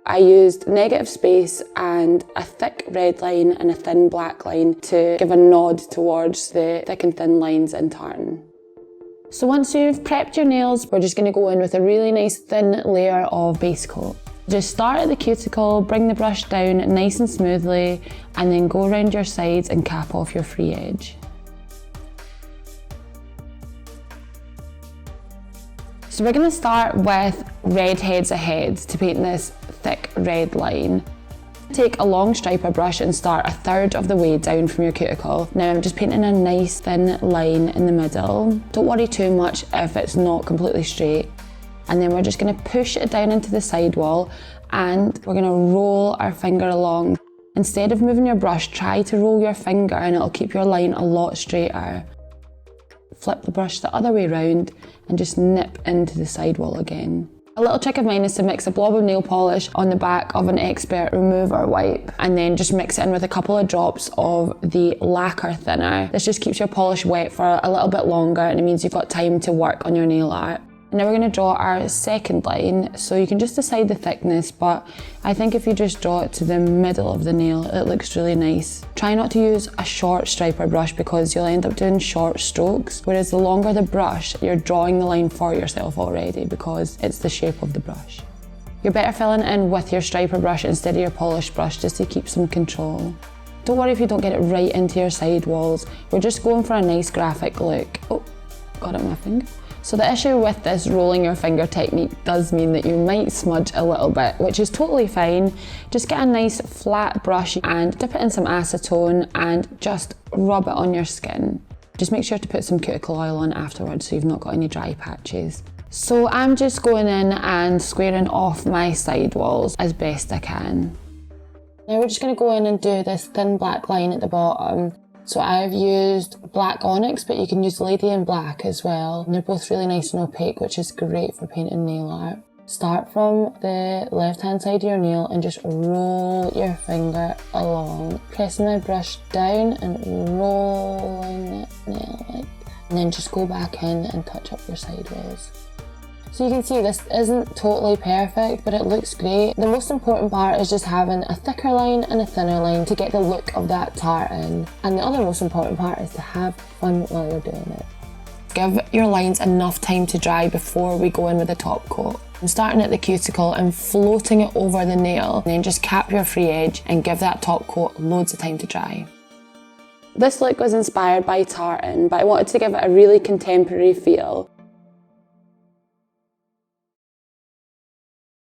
I used negative space and a thick red line and a thin black line to give a nod towards the thick and thin lines in tartan. So once you've prepped your nails, we're just going to go in with a really nice thin layer of base coat. Just start at the cuticle, bring the brush down nice and smoothly, and then go around your sides and cap off your free edge. So we're going to start with red heads ahead to paint this thick red line. Take a long striper brush and start a third of the way down from your cuticle. Now I'm just painting a nice thin line in the middle. Don't worry too much if it's not completely straight. And then we're just going to push it down into the sidewall and we're going to roll our finger along. Instead of moving your brush, try to roll your finger and it'll keep your line a lot straighter. Flip the brush the other way around and just nip into the sidewall again. A little trick of mine is to mix a blob of nail polish on the back of an expert remover wipe and then just mix it in with a couple of drops of the lacquer thinner. This just keeps your polish wet for a little bit longer and it means you've got time to work on your nail art. Now we're going to draw our second line, so you can just decide the thickness, but I think if you just draw it to the middle of the nail, it looks really nice. Try not to use a short striper brush because you'll end up doing short strokes, whereas the longer the brush, you're drawing the line for yourself already because it's the shape of the brush. You're better filling in with your striper brush instead of your polished brush just to keep some control. Don't worry if you don't get it right into your side walls, we're just going for a nice graphic look. Oh, got it on my finger. So the issue with this rolling your finger technique does mean that you might smudge a little bit, which is totally fine. Just get a nice flat brush and dip it in some acetone and just rub it on your skin. Just make sure to put some cuticle oil on afterwards so you've not got any dry patches. So I'm just going in and squaring off my side walls as best I can. Now we're just going to go in and do this thin black line at the bottom. So I've used black ONYX, but you can use Lady in Black as well. And they're both really nice and opaque, which is great for painting nail art. Start from the left-hand side of your nail and just roll your finger along. Pressing my brush down and rolling the nail like that. And then just go back in and touch up your side walls. So you can see this isn't totally perfect, but it looks great. The most important part is just having a thicker line and a thinner line to get the look of that tartan. And the other most important part is to have fun while you're doing it. Give your lines enough time to dry before we go in with the top coat. I'm starting at the cuticle and floating it over the nail, and then just cap your free edge and give that top coat loads of time to dry. This look was inspired by tartan, but I wanted to give it a really contemporary feel.